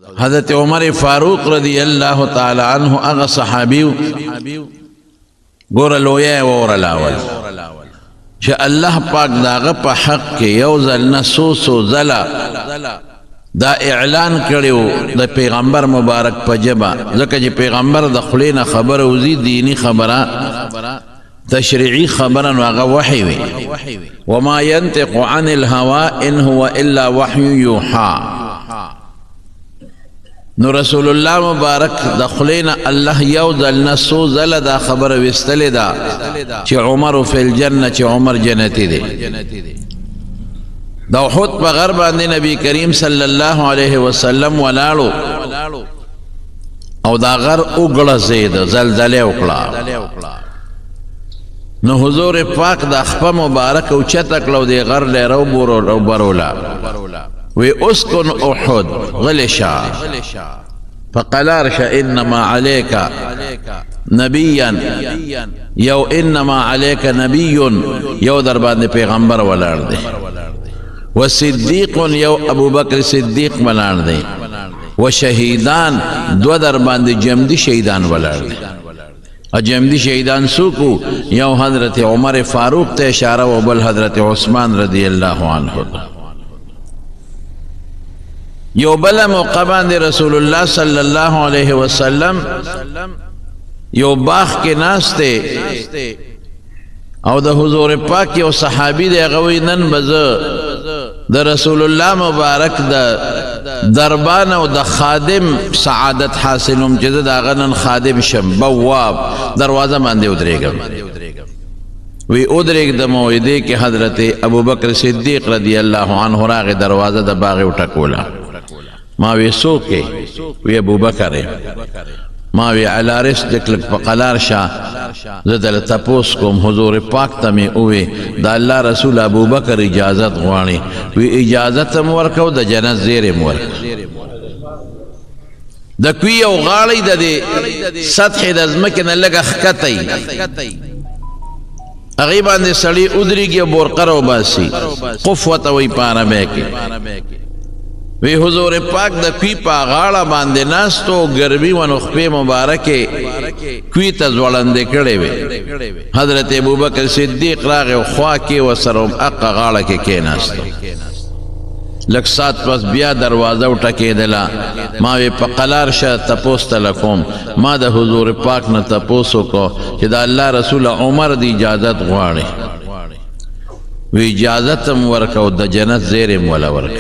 حضرت عمر فاروق رضی اللہ تعالی عنہ اغا صحابیو گور لویا وور الاول چه اللہ پاک داغا پا حق کے یوزل نسوسو زلا دا اعلان کریو دا پیغمبر مبارک پا جبا ذکر جی پیغمبر دا خلین خبر وزی دینی خبرہ تشریعی خبرن واغا وحی وی وما ينطق عن الهوى ان هو الا وحی یوحا نو رسول اللہ مبارک دخلین اللہ یوزل نسو زل دا خبر وستل دا چی عمر فی الجنہ چی عمر جنتی دے دا احد پا غربان دے نبی کریم صلی اللہ علیہ وسلم ولالو او دا غر اگڑ زید زلزلے اکڑا نو حضور پاک دا خپا مبارک او چتک لو دے غر لے رو برولا وی اسکن احد غلشا فقلار شا انما علیکا نبیا یو انما علیکا نبی یو در باندے پیغمبر ولار دے و صدیق یو ابو بکر صدیق ولار دے و شہیدان دو در باندے جمدی شہیدان ولار دے جمدی شہیدان سوکو یو حضرت عمر فاروق تے اشارہ و بل حضرت عثمان رضی اللہ عنہ یو بلا موقع باندے رسول اللہ صلی اللہ علیہ وسلم یو باغ کے ناستے او دا حضور پاک یو صحابی دے غوی نن بز دا رسول اللہ مبارک دا دربان او دا خادم سعادت حاصلم چیز دا غنن خادم شم بواب دروازہ ماندے ادریگم وی ادریگ دا موعدے کہ حضرت ابو بکر صدیق رضی اللہ عنہ راغ دروازہ دا باغ اٹھکولا ماوی سوکے وی ابو بکر ماوی علارس دکلک پقلار شاہ زدل تپوس کم حضور پاک تمی اوی دا اللہ رسول ابو بکر اجازت غوانی وی اجازت مورکو دا جنت زیر مورک دا کوی او غالی دا دی سطح دا زمکن لگا خکتی اغیبان دی سڑی ادری گیا بورقرو باسی قفوت وی پانا بیکی وی حضور پاک دا کوی پا غاڑا باندے ناستو گرمی و نخپی مبارکے کوی تزولندے کڑے وی حضرت ابو بکر صدیق راغ و خواکی و سروم اقا غاڑا کے کے ناستو لک سات پس بیا دروازہ اٹھکے دلا ماوی پا قلار شا تپوس تلکوم ما دا حضور پاک نا تپوسو کو کہ دا اللہ رسول عمر دی اجازت غواڑی وی اجازت مورکو دا جنت زیر مولا ورک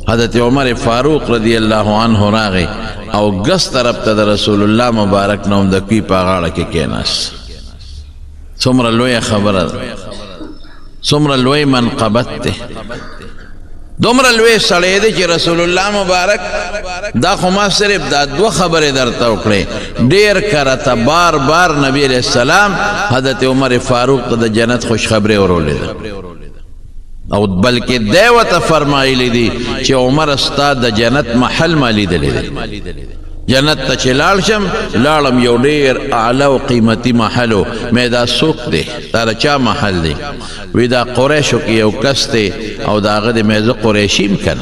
حضرت عمر فاروق رضی اللہ عنہ راغی او گس طرف تا دا رسول اللہ مبارک نوم دا کوی پاغاڑا کے کیناس سمر لوی خبر سمر لوی منقبت تے دومر لوی سڑے دے چی رسول اللہ مبارک دا خما صرف دا دو خبر درتا اکڑے دیر کرتا بار بار نبی علیہ السلام حضرت عمر فاروق دا جنت خوش خبرے ورولے دا او بلکہ دیوتا فرمائی لی دی چی عمر استاد دا جنت محل مالی دلی دی جنت تا چی لالشم لالم یو دیر اعلا و قیمتی محلو میدا سوک دے تارا چا محل دی وی دا قریشو کی یو کس دے او دا غد میزا قریشیم کن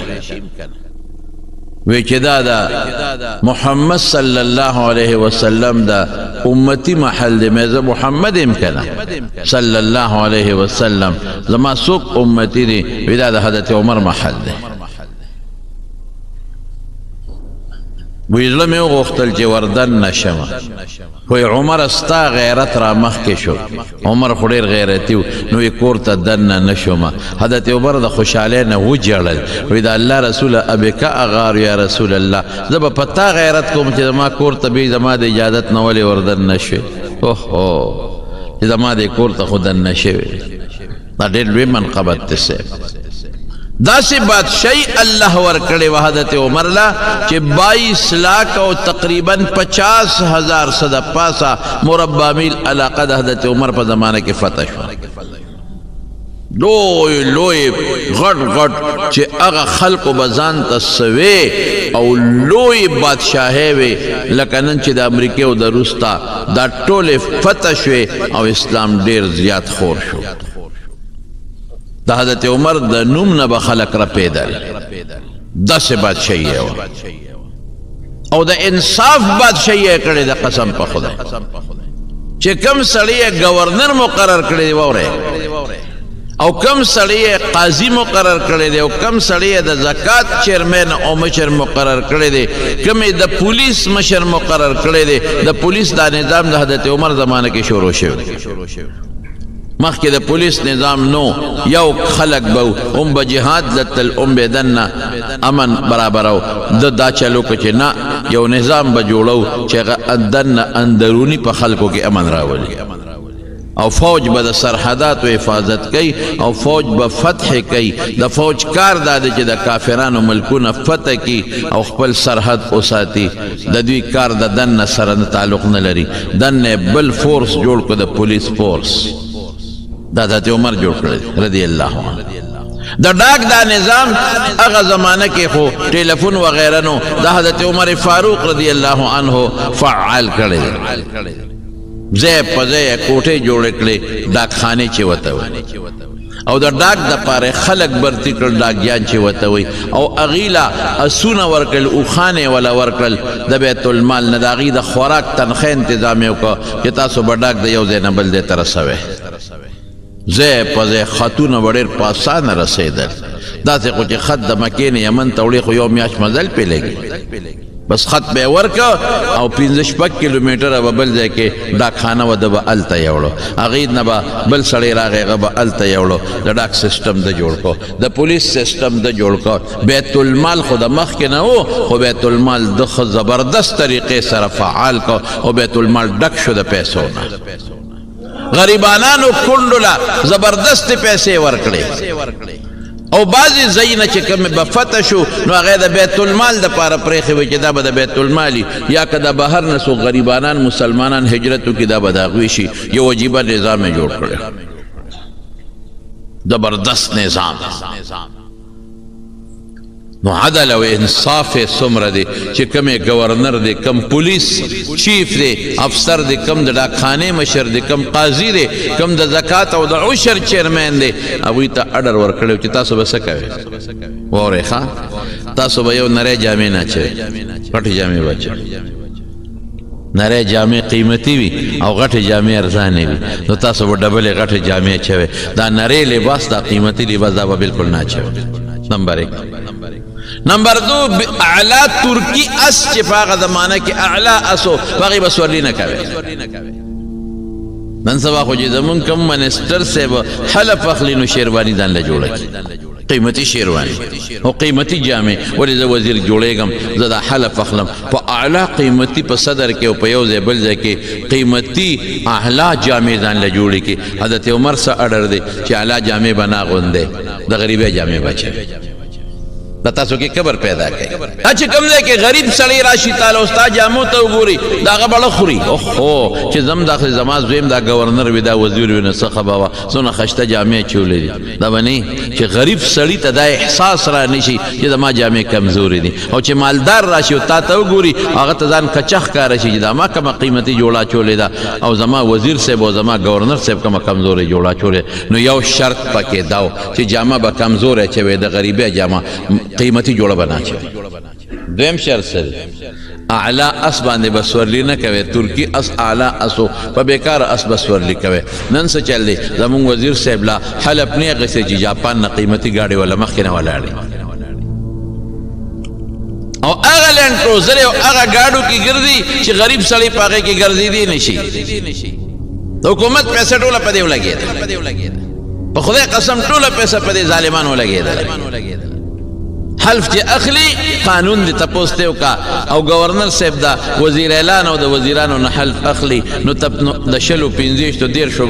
وی چی دا محمد صلی اللہ علیہ وسلم دا امتی محل دے میزا محمد امکنا صلی اللہ علیہ وسلم زما سوک امتی دی وی دا حضرت عمر محل دے وی ظلمی غختل چی وردن نشما وی عمر استا غیرت را مخ کے شو عمر خودیر غیرتیو نوی کورتا دن نشما حضرت عمر دا خوشالین و جڑل وی دا اللہ رسول ابکا اغار یا رسول اللہ زبا پتا غیرت کو مچی زما کورتا بی زما دا اجازت نولی وردن نشوی اوہو چی زما دا کورتا خودن نشوی دا دیر لوی منقبت تسے دا سی بات شئی اللہ ورکڑے وحدت عمر لا چی 22 لاکھ و تقریباً 50,000 صدا پاسا مربع میل علاقہ دا حضرت عمر پا زمانہ کی فتح شو لوئی لوئی غٹ غٹ چی اغا خلق و بزان تسوے او لوئی بادشاہے وے لکنن چی دا امریکے و دا روستا دا ٹول فتح شوے او اسلام دیر زیاد خور شو دا حضرت عمر دا نوم نبا خلق را پیدل داسې بادشاهي یې وه او د انصاف بادشاهي یې کړې ده قسم په خدای چې کم سړی یې گورنر مقرر کړی دی واورئ او کم سړی قاضي مقرر کړی دی او کم سړی د زکات چیرمن او مشر مقرر کړی دی کم د پولیس مشر مقرر کړی دی د پولیس دا نظام د حضرت عمر زمانه کې شروع شوی مخکې د پولیس نظام نو یو خلق بو هم به جهاد لتل هم به دنه امن برابرو د دا چلو که چې نه یو نظام به جوړو چې هغه دنه اندرونی په خلکو کې امن راولي او فوج به د سرحداتو حفاظت کوي او فوج به فتح کوي د فوج کار دا دی چې د کافرانو ملکونه فتح کی او خپل سرحد وساتي د دوی کار د دنه سره تعلق نه لري دنه بل فورس جوړ کړ د پولیس فورس دا حضرت عمر جوړ کړی رضی الله عنه د ډاک دا نظام هغه زمانه کې خو ټلیفون وغیره نو د حضرت عمر فاروق رضی الله عنه فعال کړی ځای په ځای کوټې جوړې کړې ډاکخانې چې ورته وایي او د ډاک دپاره خلک برتي کړل ډاکیان چې ورته وایي او هغې له اسونه ورکړل اوښانې وله ورکړل د بیت المال نه د هغې د خوراک تنخواه انتظام یې وکړه چې تاسو به ډاک د یو ځای نه بل ځای ته رسوئ ځای په ځای خطونه به ډېر په اسانه رسېدل داسې خو چې خط د مکې نه یمن ته وړې خو یو میاشت مزل پې لګي بس خط به یې ورکړه او 15-16 کیلومیټره به بل ځای کې ډاکخانه وه ده به هلته یوړو هغې نه به بل سړی راغی هغه به هلته یوړو د ډاک سسټم ده جوړ کړو د پولیس سسټم ده جوړ کړو بیت المال خو د مخکې نه و خو بیت المال د ښه زبردست طریقې سره فعال کړو او بیت المال ډک شو د پیسو نه غریبانانو کونډو له زبردستې پیسې ورکړې او بعضې ځایونه چې کومې به فتح شو نو هغه د بیت المال دپاره پرېښې وې چې دا به د بیت المال یا که د بهر نه څوک غریبانان مسلمانان هجرت وکړي دا به د هغوی شي یو عجیبه نظام یې جوړ کړی زبردست نظام نو عدل او انصاف څومره دی چې کوم گورنر دی کم پولیس چیف دی افسر دی کم د ډاکخانې مشر دی کم قاضي دی کم د زکات او د عشر چیرمین دی هغوی ته اډر ورکړی چې تاسو به څه کوئ واورئ ښه تاسو به یو نری جامې نه اچوئ غټې جامې به اچوئ نری جامې قیمتي وي او غټې جامې ارزانې وي نو تاسو به ډبلې غټې جامې اچوئ دا نری لباس دا قیمتي لباس دا به بالکل نه اچوئ نمبر 1 نمبر 2 اعلی ترکی اس چې په هغه زمانه کې اعلی اسو په هغې به سورلي نه کوې نن سبا خو چې زمونږ کوم منسټر صاحب حلف اخلي نو شیرواني ځان له جوړه کړي قیمتي شیرواني او قیمتي جامې ولې زه وزیر جوړېږم زه دا حلف اخلم په اعلی قیمتي په صدر کې او په یو ځای بل ځای کې قیمتي اعلی جامې ځان له جوړې کړي حضرت عمر څه اډر دی چې اعلی جامې به نه اغوندې د غریبۍ جامې به اچوي دا تاسو کې کبر پیدا کوي چې کوم ځای کې غریب سړی راشي تعالی ستا جامو ته وګوري د هغه بړه خوري اوهو چې داخلې زما زویم دا گورنر وي دا وزیر وي نو څه خبره وه څونه ښایسته جامې اچولی دي دا به نه چې غریب سړي ته دا احساس را نه شي چې زما جامې کمزورې دي او چې مالدار راشي او تا ته وګوري هغه ته ځان کچه ښکاره شي چې دا ما کومه قیمتي جوړه اچولې ده او زما وزیر صاحب او زما گورنر صاحب کومه کمزورې جوړه اچولې نو یو شرط پکې دا و چې جامه به کمزورې اچوې د غریبۍ جامه قیمتي جوړه به نه اچوې دویم شرط سره اعلی اس باندې به سورلي نه کوي ترکی اس اعلی اسو په بیکار اس به سورلي کوي نن څه چل دی زمونږ وزیر صاحب لا حلف نه اخیستی چې جاپان نه قیمتي ګاډي ولا مخکې نه ولاړې او هغه لینډ کروزر او هغه ګاډو کې ګرځي چې غریب سړی په هغې کې ګرځېدی نه شي د حکومت پیسه ټوله په دې ولګېده په خدای قسم ټوله پیسه په دې ظالمانو ولګېدله حلف چې اخلي قانون دې تپوس ته وکړه او گورنر صاحب دا وزیر اعلان او د وزیرانو نه حلف اخلي نو د شلو 15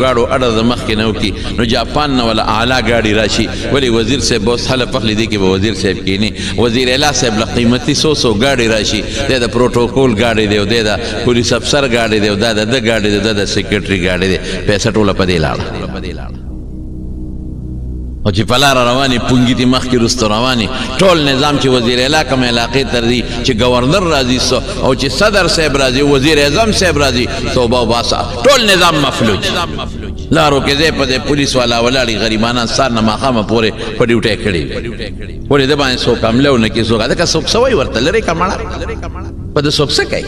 ګاډو اډر د مخکې نه وکړي نو جاپان نه ولا اعلی ګاډي راشي ولې وزیر صاحب اوس حلف اخلي دی کې به وزیر صاحب کینی وزیر اعلی صاحب له قیمتي 100 ګاډي راشي د پروتوکول ګاډي دی او د پولیس افسر ګاډي دی او د ګاډي دی د سیکریټري ګاډي دی پیسې ټوله په دې لاړه او چې په لاره روانې پونګي دي مخکې وروسته روانې ټول نظام چې وزیر اعلی کوم علاقې ته ځي چې گورنر راځي او چې صدر صاحب راځي وزیر اعظم صاحب راځي توبه وباسه ټول نظام مفلوج لارو کې ځای په ځای پولیس والا ولاړي غریبانان سار نه ماښامه پورې په ډیوټۍ کړي ولې د باندې څوک حمله ونه کړي څوک هلکه څوک څه وایي ورته لرې که مړه په ده څوک څه کوي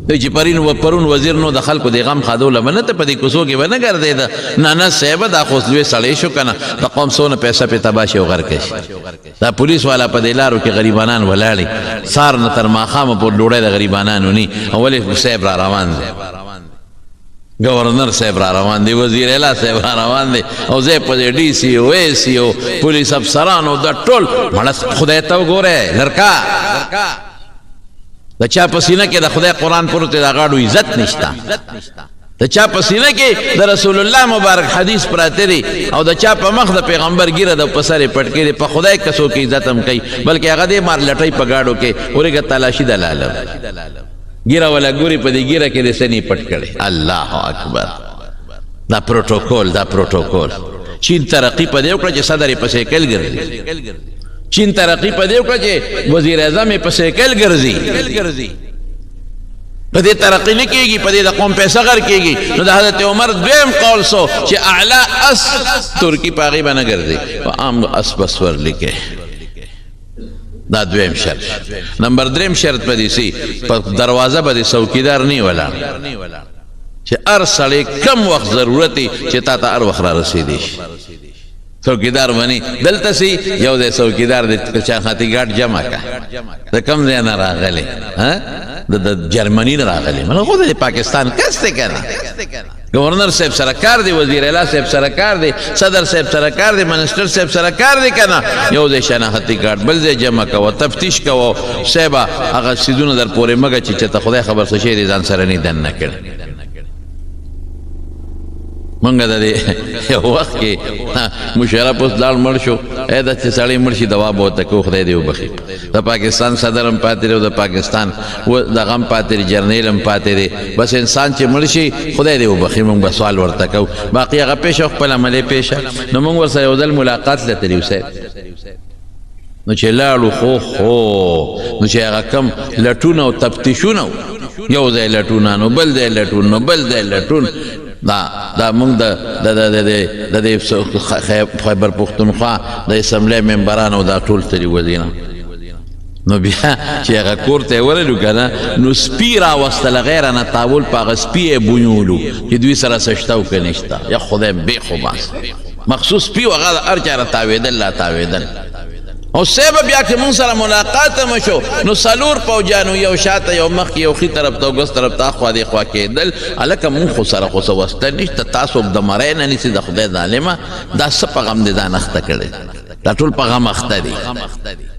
دوی چې پرون وزیر نو د خلکو د غم خادوله به نه ته په دې کوڅو کې به نه ګرځېده نه صاحبه دا خو لوی سړی شو که نه د قوم څونه پیسه پې تباه شي او غرقه شي دا پولیس والا په دې لارو کې غریبانان ولاړي سار نه تر ماښامه پورې ډوډۍ د غریبانانو ني او ولې صاحب را روان دی گورنر صاحب را روان دی وزیر اعلی صاحب را روان دی او زه په ډي سي او اي سي او پولیس افسرانو د ټول مړه خدای ته وګوره لړکا د چا په سینه کې د خدای قرآن پروت دی د غاړو عزت نشته د چا په سینه کې د رسول الله مبارک حدیث پراته دی او د چا په مخ د پیغمبر ګیره د په سر یې پټ کړي په خدای کسو کې عزت هم کوي بلکې هغه دې مار لټۍ په غاړو کې ورېږه تلاشي د لاله ګیره ولا ګوري په دې ګیره کې د سنې پټ کړي الله اکبر دا پروتوکول چین ترقی په دې وکړه چې صدر یې په سایکل ګرځي چین ترقی په دې وکړه چې وزیر اعظم یې په سایکل ګرځي په دې ترقی نه کېږي په دې د قوم پیسه غر کېږي نو د حضرت عمر دویم قول سو چې اعلی اس ترکی په هغې به نه ګرځي په عام اس بس ورلیکې دا دویم شرط نمبر دریم شرط په دې سي په دروازه به د څوکیدار نه ولاړ چې هر سړی کم وخت ضرورت دی چې تا ته هر وخت را رسېدی شي څوکیدار باندې دلته سي یو د څوکیدار د چا خاطر ګاډ جمع کا د کم ځای نه راغلی د جرمني نه راغلی مطلب خو د پاکستان کس دی که نه گورنر صاحب سره کار دی وزیر اعلی صاحب سره کار دی صدر صاحب سره کار دی منسٹر صاحب سره کار دی که نه یو ځای شناختی کارت بل ځای جمع کوه تفتیش کوه صاحبه هغه څیزونه در پورې مږه چې چېرته خدای خبر څه شی دی ځان سره نه دننه کړي منګه د دې یو وخت کې مشرف اوس لاړ مړ شو دا چې سړی مړ شي دوا به ورته کوو خدای دې وبخي د پاکستان صدر هم پاتې دی او د پاکستان دغه هم پاتې دی جرنیل هم پاتې دی بس انسان چې مړ شي خدای دې وبخي موږ به سوال ورته کوو باقي هغه پیښه خپل عملي پیښه نو موږ ورسره یو ځل ملاقات له تلي صاحب نو چې لاړو خو نو چې هغه کم لټون او تفتیشونه یو ځای لټونه نو بل ځای لټون نو بل ځای لټون دا موږ د خیبر پښتونخوا د اسمبلی ممبرانو دا ټول تلي وزیران نو بیا چې هغه کور ته یې ورلو که نه نو سپي راوستله غیره نه تاول په هغه سپي یې بونیولو چې دوی سره څه شته او که نشته یا خدای بې خو بس مخصوص سپي و هغه هر چا را تاوېدل لا تاوېدل او صاحب بیا که مونږ سره ملاقات هم شو نو څلور پوجانو یو شاته یو مخکې یو ښي طرف ته او ګس طرف ته اخوا دې خوا کېدل هلکه مونږ خو سره خو څه وسته نشته تاسو د مرۍ نه نیسي د خدای ظالمه دا څه په غم دې ځان اخته کړی دا ټول په غم اخته دي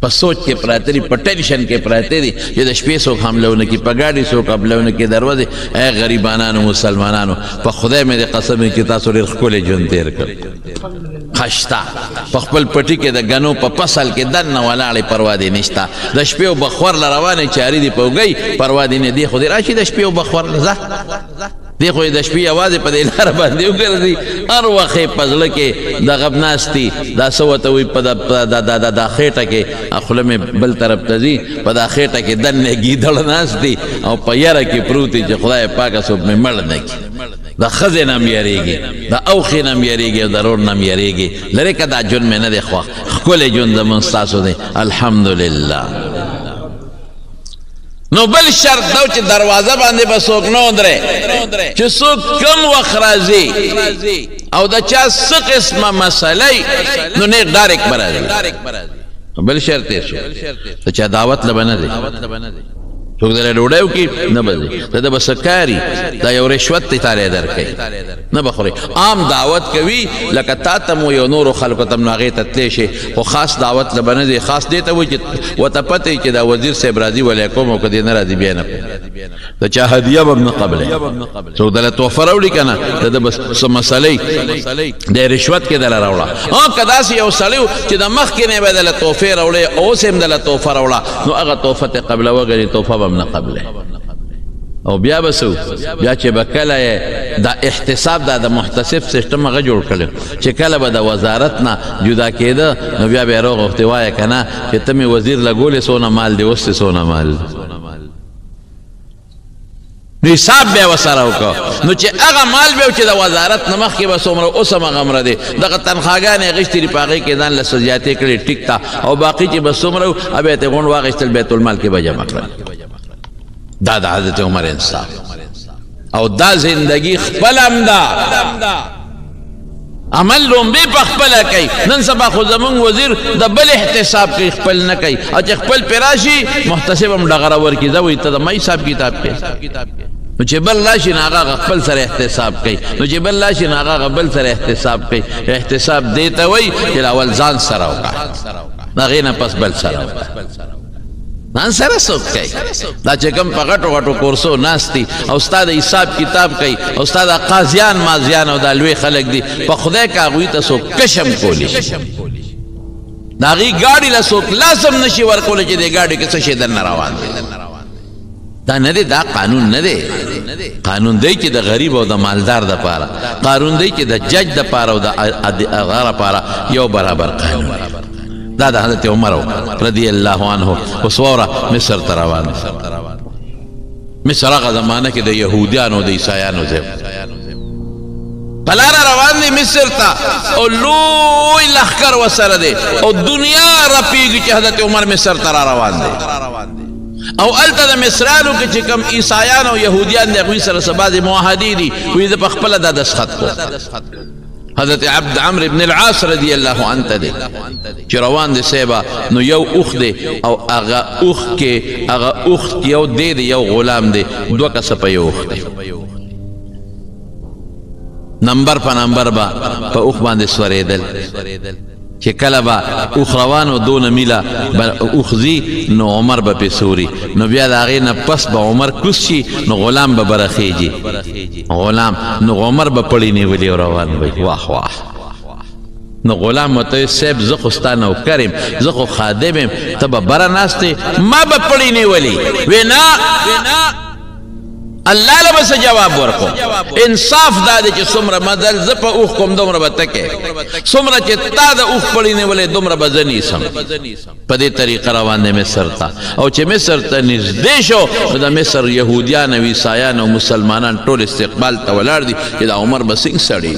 په سوچ کې پراته دي په ټینشن کې پراته دي چې د شپې څوک حمله ونه کړي په ګاډي څوک حمله ونه کړي دروازې ای غریبانانو مسلمانانو په خدای مې د قسم چې تاسو ډېر ښکلی ژوند تېر کړ خشته په خپل پټي کې د ګنو په فصل کې دننه ولاړې پروا دې نشته د شپې او بخور له روانې چارې دي په اوږۍ پروا دې نه دی خو دې راشي د شپې او بخور ځه دی خو یې د شپې یوازې په دې لاره باندې وګرځي هر وخت یې په زړه کې دغه ناستي دا څه ورته وایي په دا خېټه کې خوله مې بل طرف ته ځي په دا خېټه کې دننه ګیدړ ناست دي او په یره کې پروت دي چې خدای پاکه څوک مې مړ نه کړي د ښځې نه م یېرېږي د اوښې نه م یېرېږي او د رور نه م یېرېږي لرې که دا ژوند مې نه دی خوښ ښکلی ژوند زمونږ ستاسو دی الحمدلله نو بل شرط دو چې دروازه باندې به څوک نه ودرې چې څوک کم وخت راځي او د چا څه قسمه مسئله نو نه ډایرکټ به راځي بل شرط یې شو د چا دعوت له به نه دی څوک دله ډوډۍ وکړي نه به ځي د ده به څه کاري دا یو رشوت دی تالی درکوي نه به خوري عام دعوت کوي لکه تا ته مو یو نورو خلکو ته نو هغې ته تلی شي خو خاص دعوت له به نه دی خاص دې ته وایي چې ورته پته وي چې دا وزیر صاحب راځي ولیکم او که دې نه راځي بیا نه کوم د چا هدیه به هم نه قبلوي څوک دله تحفه راوړي که نه د ده به څه مسلې د رشوت کې دله راوړه که داسې یو سړی و چې د مخکې نه به دله تحفې راوړې اوس هم دله تحفه راوړه نو هغه تحفه ته قبلوه ګڼي تحفه به هم نه قبله او بیا به څه بیا چې به کله دا احتساب دا د محتسب سیسټم هغه جوړ کړی چې کله به د وزارت نه جدا کېده نو بیا به یې راغوښتې وایه که نه چې ته مې وزیر لګولې څونه مال دی اوس دې څونه مال نو حساب بیا وسره وکړه نو چې هغه مال بیا چې د وزارت نه مخکې به څومره اوس هم هغه دی دغه تنخواګانې اخیستې دي په هغې کې ځان له څه زیاتې کړې ټیک ته او باقي چې به څومره وو بیا یې غونډ واخیستل بیت المال کې به جمع کړل دا د حضرت عمر انصاف او دا زندگی خپل هم ده عمل لومبې په خپله کوي نن سبا خو زمونږ وزیر د بل احتساب کوي خپل نه کوي او چې خپل پرې راشي محتسب هم ډغره ورکړي زه وایي ته د ما حساب کتاب کوې نو چې بل راشي نو هغه خپل سره احتساب کوي نو چې بل راشي نو هغه بل سره احتساب کوي احتساب دې ته وایي چې اول ځان سره وکړه د هغې نه پس بل سره وکړه ځان سره څوک کوي دا چې کوم په غټو غټو کورسو ناست دي او ستا د حساب کتاب کوي او ستا د قاضیان مازیان او دا لوی خلک دي په خدای که هغوی ته څوک کشم کولی شي د هغې ګاډي له څوک لاس هم نشي ورکولی چې دې ګاډي کې څه شی درنه روان دی دا نه دی دا قانون نه دی قانون دی چې د غریب او د مالدار دپاره قانون دی چې د جج دپاره او د هغه دپاره یو برابر قانون دا د حضرت عمر رضی الله عنه اوس واوره مصر ته روان مصر هغه زمانه کې د یهودیانو د عیسایانو ځای په لاره روان دی مصر ته او لوی لښکر ورسره دی او دنیا رپېږي چې حضرت عمر مصر ته را روان دی او هلته د مصرانو کې چې کوم عیسایان او یهودیان دي هغوی سره څه بعضې معاهدې دي وایي زه په خپله دا دستخط کړو حضرت عبد عمرو ابن العاص رضی الله عنه ته دی چې روان دی صاحبه نو یو اوښ دی او هغه اوښ کې هغه اوښ یو دی دی یو غلام دی دوه کسه په یو اوښ دی نمبر په نمبر به په اوښ باندې سورېدل چې کله به اوښ روان و دونه میله به اوښ ځي نو عمر به پې سوري نو بیا د هغې نه پس به عمر کوز شي نو غلام به برخیږي غلام نو عمر به پړی نیولي او روان وي واه واه نو غلام ورته وایي صاحب زه خو ستا نوکر یم زه خو خادم یم ته به بره ناست ما به پړی نیولي وی نه الله له بس جواب ورکو انصاف دا دی چې څومره مزل زه په اوښ کوم دومره به ته کوې څومره چې تا د اوښ پړی نیولی دومره به زه نیسم په دې طریقه روان دی مصر ته او چې مصر ته نږدې شو نو د مصر یهودیان او عیسایان او مسلمانان ټول استقبال ته ولاړ دي چې دا عمر به څنګه سړی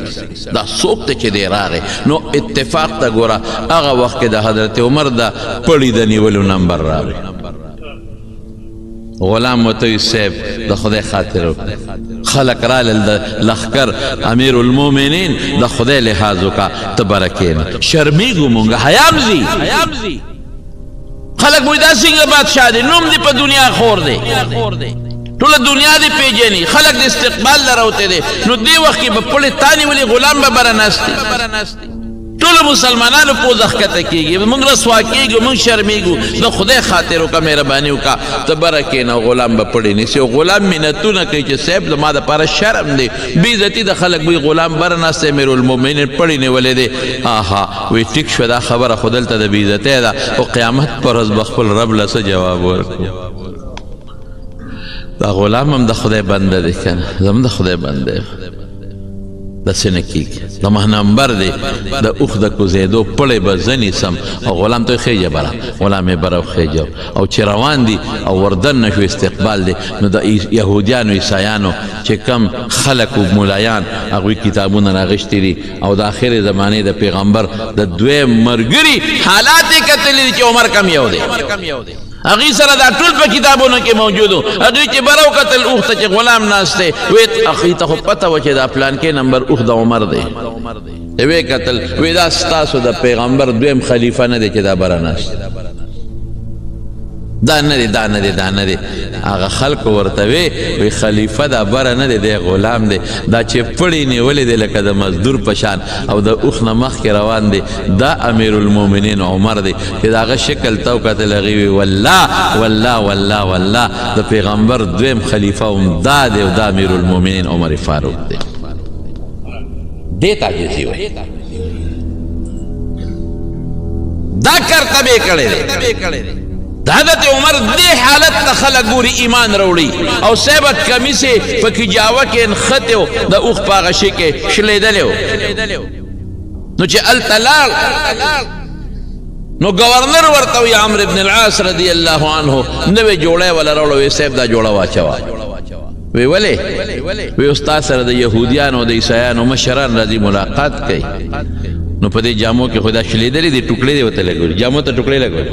دا څوک ته چې دی راغی نو اتفاق ته ګوره هغه وخت کې د حضرت عمر د پړي د نیولو نمبر راغی غلام ورته وایي صاحب د خدای خاطر خلک رالل د لښکر امیر المؤمنین د خدای لحاظ وکړه ته بره کښېنه شرمېږو مونږ حیام ځي خلک وایي دا څنګه بادشاه دی نوم دی په دنیا خور دی ټوله دنیا دی پیژني خلک د استقبال له راوتی دی نو دې وخت کې به پړې تا نیولي غلام به بره ناست دی ټول مسلمانانو پوزه ښکته کېږي موږ رسوا کېږو موږ شرمېږو د خدای خاطر وکړه مهرباني وکړه ته بره کښېنه غلام به پړې نیسي او غلام منتونه کوي چې صاحب زما دپاره شرم دی بېعزتي د خلک وایي غلام بره ناست دی امیرالمؤمنین پړې نیولی دی آها وایي ټیک شوه دا خبره خو دلته د بېعزتۍ ده او قیامت پر ورځ به خپل رب له څه جواب ورکړو دا غلام هم د خدای بنده دی که نه زموږ د خدای بنده دی داسې نه کېږي د مهنمبر دی د اوښ د کوزېدو پړی به زه نیسم او غلام ته خېجه بره غلام یې بره وخېجه او چې روان دي او وردن نه شو استقبال دی نو د یهودیانو عیسایانو چې کم خلک و ملایان هغوی کتابونه راغشتي دي او د آخرې زمانې د پیغمبر د دویم مرګري حالات یې کتلي دي چې عمر کم یو دی هغې سره دا ټول په کتابونو کې موجود و هغوی چې بره وکتل اوښ ته چې غلام ناست دی ویې هغې ته خو پته وه چې دا پلانکې نمبر اوښ د عمر دی ویې کتل وی دا ستاسو د پیغمبر دویم خلیفه نه دی چې دا بره ناست دا نه دی هغه خلکو ورته وی خلیفه دا بره نه دی دی غلام دی دا چې پړی نیولی دی لکه د مزدور په شان او د اوښ نه مخکې روان دی دا امیرالمؤمنین عمر دی چې د هغه شکل ته وکتل هغې وی والله د پیغمبر دویم خلیفه هم دا دی او دا امیرالمؤمنین عمر فاروق دی دې ته عاجزي وایي دا کرتبې کړی دی د حضرت عمر دې حالت ته خلک ګوري ایمان راوړي او صاحبه کمیس یې په کجاوه کې نښتی و د اوښ په هغه شي کې شلېدلی و نو چې هلته لاړ نو ګورنر ورته وایي عمرو بن العاص رضی الله عنه نوې جوړی وله راوړه وایي صاحب دا جوړه واچوه وی ولی وی استاد سره د یهودیانو د عیسایانو مشران راځي ملاقات کوي نو په دې جامو کې خدا شلیدلې دي ټوکړې دی وته لګول جامو ته ټوکړې لګول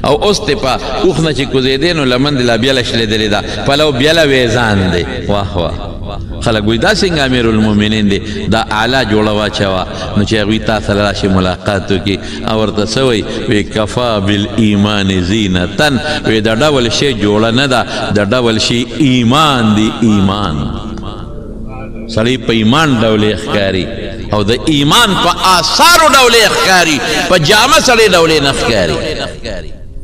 او اوس ته په اوخ نه چې کوزیدې نو لمن د لا بیا شلیدلې ده پلو بیا ویزان دی واه واه خلک وی دا څنګه امیر المؤمنین دی دا اعلی جوړه واچوا نو چې هغوی تا سره راشي ملاقات وکړي او ورته څه وی کفا بالایمان زینتن وی دا ډول شی جوړه نه ده د ډول شی ایمان دی ایمان سړی په ایمان ډولې ښکاري او د ایمان په آثارو ډولې ښکاري په جامه سړی ډولې نه ښکاري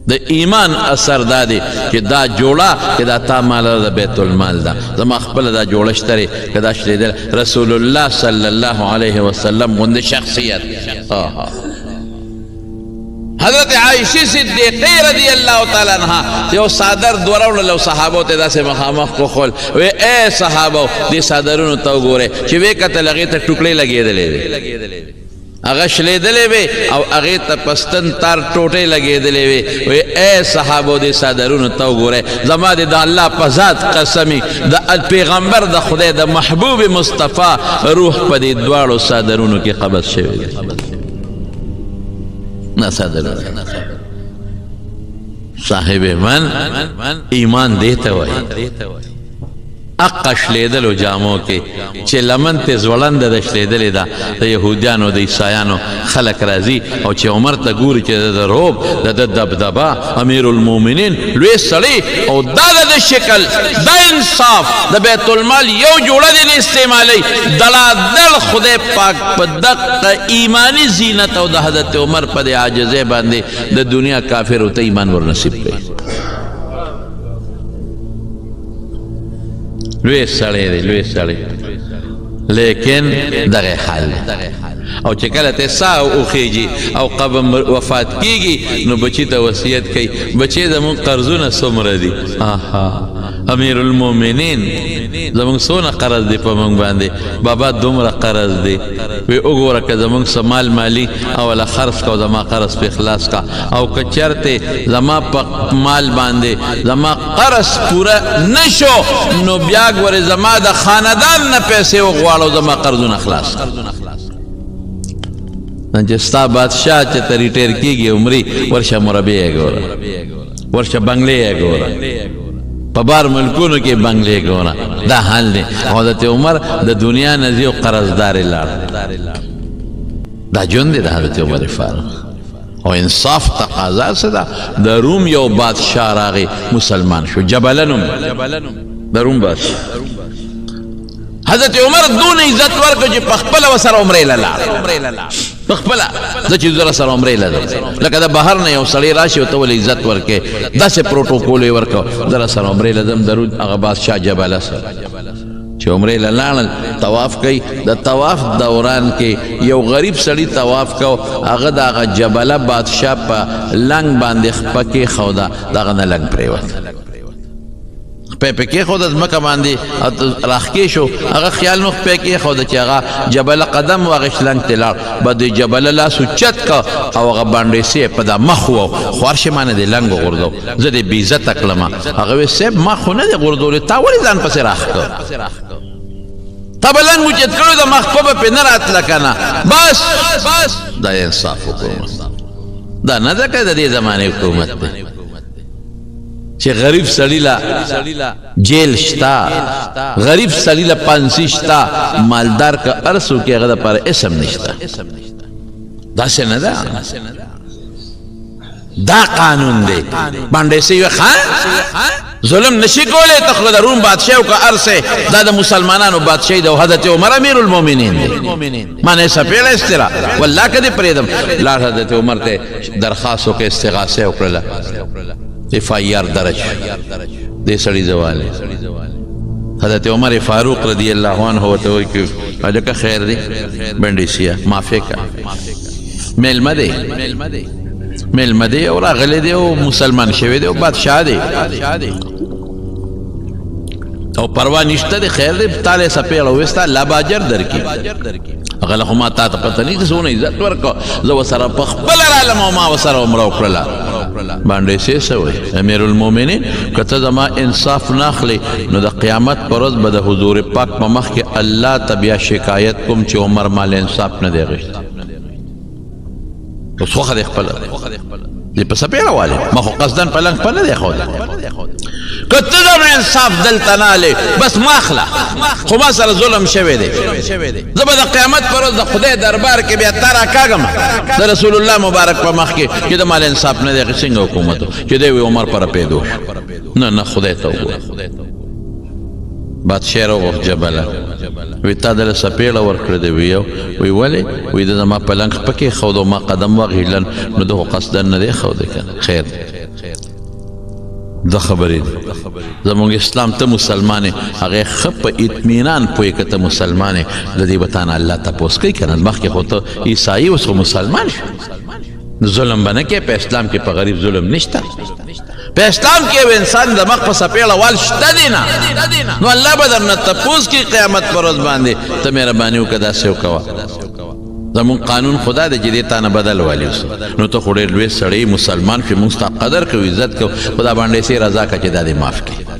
د ایمان اثر دا دی چې دا جوړه چې دا تا مال د بیت المال ده زما خپله دا جوړه شته که دا شلیدل رسول الله صلی الله علیه وسلم غوندې شخصیت حضرت عائشہ صدیقہ رضی اللہ تعالی عنہ یو صادر دوړول له صحابو ته داسې مخامخ کوخل وی اے صحابو دې صادرونو ته وګوره چې وې کته لګې ته ټوکړې لګېدلې هغه شلیدلې وې او هغې ته پستن تار ټوټې لګېدلې وې وی اے صحابو دې صادرونو ته وګوره زما دې د الله په ذات قسمي د پیغمبر د خدای د محبوب مصطفی روح په دې دواړو صادرونو کې قبض شوی دی نه صادر صاحب ایمان دیتا وای اقا شلیدلو جامو کې چې لمن ته زولند د شلیدلې ده د یهودیانو د عیسایانو خلک راځي او چې عمر ته ګوري چې د روب د دبدبه امیر المؤمنین لوی سړی او دا د شکل دا انصاف د بیت المال یو جوړه دی نه استعمالي دلادل خدای پاک په دقه ایمانی زینت او د حضرت عمر په عاجزه باندې د دنیا کافر او ته ایمان ور نصیب کړي لوی سړی دی لوی سړی لیکن دغه حال او چې کله ته ساه وخیږي او قبر وفات کیږي نو بچی ته وصیت کوي بچی زموږ قرضونه څومره دي امیر المؤمنین زموږ څونه قرض دی په موږ باندې بابا دومره قرض دی وی وګوره که زموږ څه مال مالي اوله خرڅ کا او زما قرض په اخلاص کا او که چرته زما په مال باندې زما قرض پوره نشو نو بیا ګوره زما د خاندان نه پیسې وغواړو زما قرضونه خلاص چې ستا بادشاہ چې ته ریټیر کېږي عمري ورشه مربع یې ګوره ورشه بنګلې یې ګوره په بار ملکونو کې بنګلې ګوره دا حال دی حضرت عمر د دنیا نه ځي او قرضدارې لاړ دا ژوند دی د حضرت عمر فاروق او انصاف تقاضا څه ده د روم یو بادشاہ راغی مسلمان شو جبله نوم د روم بادشاہ حضرت عمر دون عزت ورکړو چې په خپله ورسره عمرې له لاړ په خپله زه چې زه راسره عمرې له ځم لکه د بهر نه یو سړی راشي او ته ولې عزت ورکړې داسې پروټوکول یې ورکړو زه راسره عمرې له ځم درود هغه بادشاه جبله سره چې عمرې له لاړل طواف کوي د طواف دوران کې یو غریب سړي طواف کو هغه د هغه جبله بادشاه په لنګ باندې خپه کېښوده دغه نه لنګ پرېوت په کې خو د ځمکه باندې راښکې شو هغه خیال نو په کې خو د چې هغه جبل قدم واغش لنګ ته لاړ بعد جبل لاس اوچت کا او هغه باندې سي په د مخ وو خورشه باندې د لنګ غردو زه د بي عزت کلم هغه سه مخ نه د غردو تا ولې ځان پسې راخته تبلنګ اوچت کړو د مخ په نه راتل کنه بس دا انصاف حکومت دا نه ده کده د زمانه حکومت ده چې غریب سړی لا جیل شتا غریب سړی لا پانسی شتا مالدار کا ارسو کې هغه پر اسم نشتا دا څنګه ده دا قانون دی باندې سی خان ظلم نشي کولای ته د روم بادشاہ او کا ارسه دا د مسلمانانو بادشاہ د حضرت عمر امیر المؤمنین دی معنی سپیل استرا والله کدی پریدم لا حضرت عمر ته درخواست او استغاثه وکړه FIR درج دې سړي زواله حضرت عمر فاروق رضی الله عنه ته وایي چې اجازه خیر دی بندیسیا معافی کا ملمه دی او راغلی دی او مسلمان شوی دی او بادشاہ دی او پروا نشته دی خیر دی تعالی سپیړ وستا لا باجر درکی هغه له ما تا ته پته نه څونه عزت ورکو زه وسره په خپل عالم او ما وسره عمره وکړه باندې سه وي امیر المؤمنین کته زما انصاف ناخلی نو د قیامت پر ورځ به د حضور پاک په مخ کې الله ته بیا شکایت کوم چې عمر مال انصاف نه دی غشت اوس خو د خپل دې په سپېړه والے ما خو قصدن پلنګ په نه دی خو کته د انصاف دلته نه لې بس ماخله خو ما سره ظلم شوی دی زه به د قیامت پر ورځ د خدای دربار کې بیا تا راکاږم د رسول الله مبارک په مخ کې چې د مال انصاف نه دی څنګه حکومت چې دی عمر پر پیدو نه خدای ته وګوره بادشاہ راوغوښت جبله وی تا دله سپېړه ورکړې دی وی ولې وی د زما پلنګ پکې ښود او ما قدم واغېږلن نو ده خو قصدن نه دی ښودی که نه خیر دا خبرې دي زموږ اسلام ته مسلمان هغې ښه په اطمینان پوهې که ته مسلمان د دې به تا نه الله تپوس کوي که نه مخکې خو ته عیسایي اوس خو مسلمان شو ظلم به نه کوې په اسلام کې په غریب ظلم نشته په اسلام کې یو انسان د مخ په سپېړه وال شته دی نه نو الله به درنه تپوس کړي قیامت پر ورځ باندې ته مهرباني وکړه داسې وکوه زمون قانون خدا دی چې دې تا نه بدل والي اوس نو ته خو ډېر لوی سړی مسلمان شوې موږ ستا قدر کوو عزت کوو خدا باندې سې رضا کړه چې دا دې معاف کړي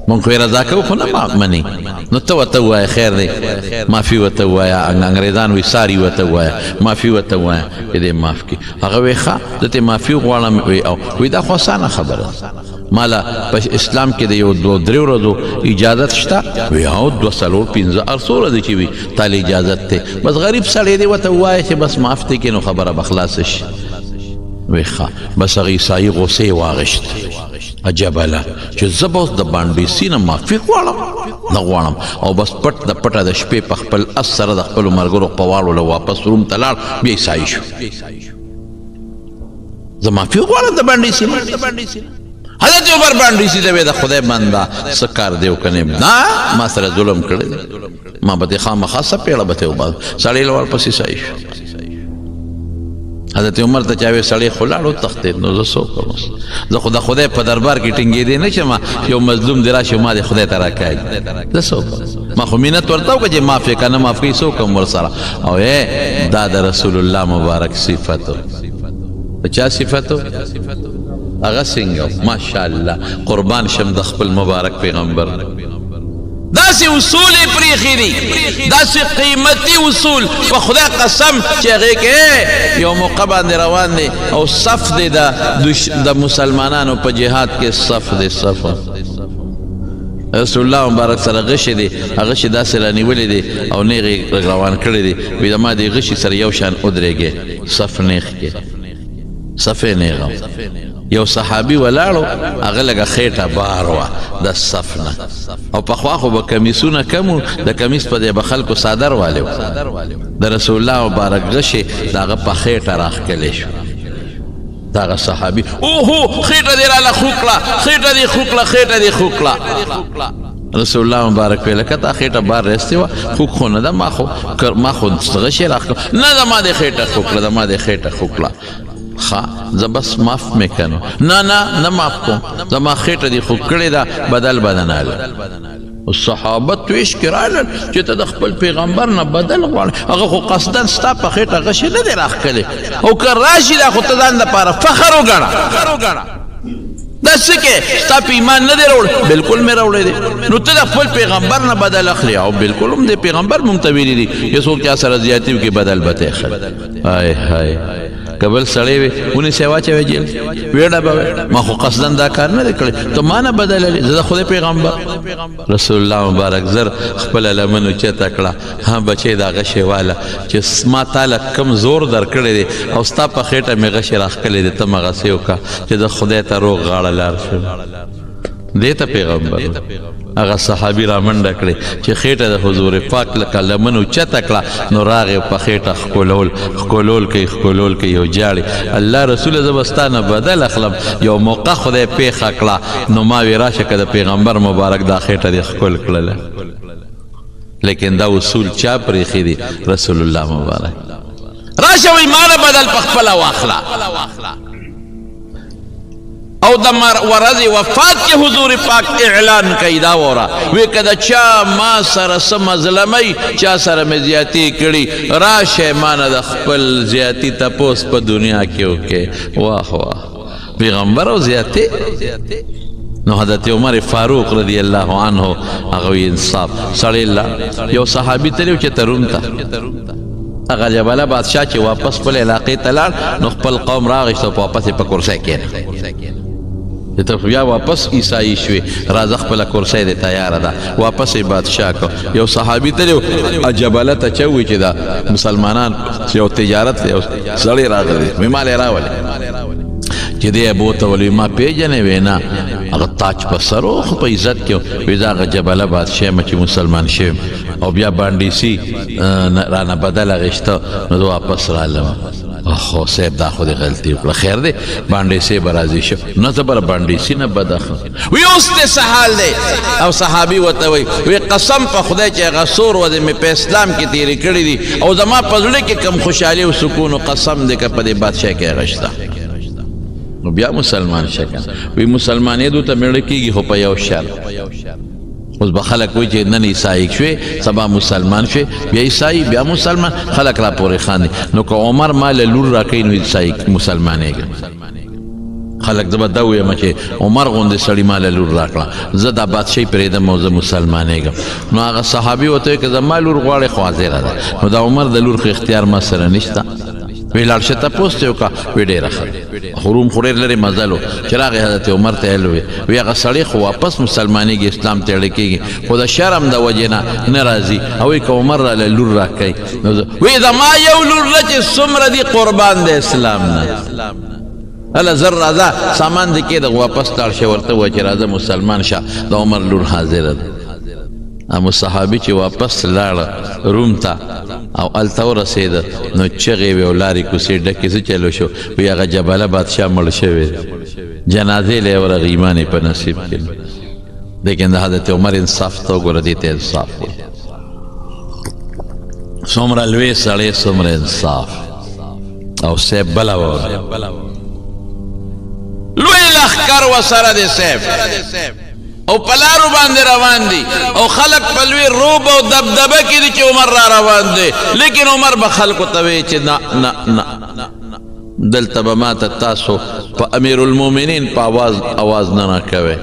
مونږ خو یې رضا کوو خو نه مني نو ته ورته ووایه خیر دی معافي ورته ووایه انګریزان وایي ساري ورته ووایه معافي ورته ووایه چې دې معاف کړي هغه وایي ښه زه ترې معافي غواړم وایي دا خو اسانه خبره مالا په اسلام کې د یو 2-3 ورځو اجازت شته وایي او 2-4-5 ارڅو ورځې چې وي تاله اجازت دی بس غریب سړی دی ورته ووایه چې بس معاف دی کې نو خبره به خلاصه شي وایي ښه بس هغه عیسایي غوسې واغېشت جبله چې زه به اوس د بانډیسي نه معافي غواړم نه غواړم او بس پټ د پټه د شپې په خپل اس سره د خپلو ملګرو په واړو له واپس روم ته لاړ بیا عیسایي شو زه معافي غواړم د بانډیسي نه حضرت عمر بانډیسي ته ویې د خدای بنده څه کار دی وکنې نه ما سره ظلم کړی دی ما به دې خامخا سپېړه به ته وباسم سړی له ورپسې عیسایي شو حضرت عمر ته چا وی سړی خو لاړ وتښتېد نو زه څه وکړم زه خو د خدای په دربار کې ټینګېدی نه شم یو مظلوم دې راشي ما دې خدای ته راکاږي زه څه وکړم ما خو مینت ورته وکړه چې معاف یې که نه معاف کوي څه وکړم ورسره او دا د رسول الله مبارک صفت و د چا صفت و هغه څنګه ماشاءالله قربان شم د خپل مبارک پیغمبر داسې اصول یې پرېښي دي داسې قیمتي اصول په خدای قسم چې هغې کې یو موقع باندې روان دی او صف دی د مسلمانانو په جهاد کې صف دی صف رسول الله مبارک سره غشې دی هغه غشې داسې رانیولې دی او نیغې روان کړی دی وایي د ما دې غشي سره یو شان ودرېږې صف نیغ کې صف یې نیغ یو صحابي ولاړو هغه لږه خېټه بار وه د صف نه او پخوا خو به کمیسونه کم و د کمیس په دی به خلکو څادر والی و د رسول الله مبارک غشې د هغه په خېټه راښکلی شو د هغه صحابي اوهو خېټه دې راله خو کړه خېټه دې خو کړه خېټه دې خو کړه رسول الله مبارک ویل که تا خېټه بار رستی وه خوک خو نه ده ما خو غشې راښکړه نه ده ما دې خېټه خو کړه ده ما دې خېټه خو کړه زه بس معاف مې کنو نه معاف کوم زما خېټه دې خو کړې ده بدل بدناله صحابه تویش کې راغلل چې ته د خپل پیغمبر نه بدل غواړې هغه خو قصدن ستا په خېټه غشې نه دی راښکلی او که راشي دا خو ته ځان دپاره فخر وګڼه دا څه کې ستا په ایمان نه دی راوړی بلکل مې راوړی دی نو ته د خپل پیغمبر نه بدل اخلي او بلکل هم د پیغمبر مونږ ته ویلي دي چې څوک چا سره زیاتي وکړي بدل به ته اخلي های های که بل سړی وي ونیسئ واچوئ جیل ویډه به ما خو قصدن دا کار نه دی کړی ته ما نه بدلوي زه د خدای پیغمبر رسول الله مبارک زر خپله لمن اوچته کړه ها بچی دا غشې واله چې ما تاله کم زور در کړی دی او ستا په خېټه مې غشې راښکلی دی ته مغسې وکړه چې د خدای ته روغ غاړه لار شم دې ته پیغمبر هغه صحابي را منډه کړې چې خېټه د حضور پاک لکه لمن اوچته کړه نو راغې په خېټه ښکلول کوي یو جاړې الله رسوله زه به ستا نه بدل اخلم یو موقع خدای پېښه کړه نو ما وی راشه که د پیغمبر مبارک دا خېټه دې ښکل کړله لیکن دا اصول چا پرېښي دي رسول الله مبارک راشه وی ما نه بدل په خپله واخله او د ورځې وفات کې حضور پاک اعلان کوي دا وره وی که د چا ما سره څه مظلمۍ چا سره مې زیاتي کړي راشه ما نه د خپل زیاتي تپوس په دنیا کې وکړې واه واه پیغمبر او زیاته نو حضرت عمر فاروق رضی اللہ عنہ اغوی انصاف سڑی اللہ یو صحابی تلیو چه تروم تا اغا جبالا بادشاہ چه واپس پل علاقی تلال نو خپل قوم راغشتو پا واپس پا کرسای کینا تو بیا واپس عیسائی شوی رازق پلا کرسای دی تیار دا واپس بادشاہ کو یو صحابی تلیو جبالا تا چوی چه دا مسلمانان یو تجارت یو سڑی راغلی میمال راولی چې دی ابو ته ولوي ما پیژنې وینا هغه تاج په سر او خو په عزت کې وي دا هغه جبله بادشاه م چې مسلمان شوم او بیا باندې سي رانه بدل غشته نو واپس رالم خو صاحب دا خو دې غلطي وکړه خیر دی باندې سي برازي شو نه زبر باندې سي نه بداخه وی اوس ته سهال دی او صحابي وته وی قسم په خدای چې هغه سور و دې په اسلام کې تیری کړی دي او زما په زړه کې کم خوشحالي او سکون او قسم دې په دې بادشاه کې غشته نو بیا مسلمان شکن وی مسلمانی دو تا میڑ کی گی ہو پا یو شر اس با خلق وی چه نن عیسائی شوی سبا مسلمان شوی بیا عیسائی بیا مسلمان خلق را پوری خاندی نو که عمر مال لور را کئی نو عیسائی مسلمانی گا خلق دبا دوی ما چه عمر غنده سڑی مال لور را کلا زد بادشاہی پریدم موزه مسلمانی گا نو آغا صحابی ہوتوی که زما لور غوار خوازی را دا نو دا عمر دا لور خی اختیار ما سر نشتا وی لارشه تا پوسته وکا وی ډیره ښه حروم خو ډېر لرې مزل و چې راغی حضرت عمر ته ویل وی هغه سړی خو واپس مسلمانېږي اسلام ته اړه کېږي خو د شرم د وجې نه راځي او وی که عمر راله لور راکوي وی زما یو لور ده چې څومره دي قربان د اسلام نه هله زر راځه سامان دې کېده واپس لاړ شه ورته ووایه چې راځه مسلمان شه د عمر لور حاضره ده امو صحابی چې واپس لاړ روم ته او الته ورسېده نو چغې وې او لارې کوڅې ډکې څه چلو شو وی هغه جبله بادشاه مړ شوی جنازې له یې ورغه ایمان یې په نصیب کړي لیکن د حضرت عمر انصاف ته وګوره دې ته انصاف وایي څومره لوی سړی څومره انصاف او صاحب بله واوره لوی لښکر ورسره دی صاحب او پلارو باندې روان دي او خلق پلوی روب او دبدبه کې دي چې عمر را روان دي لیکن عمر به خلقو ته وی چې نه دلته به ماته تاسو په امیر المؤمنین په آواز نه کوئ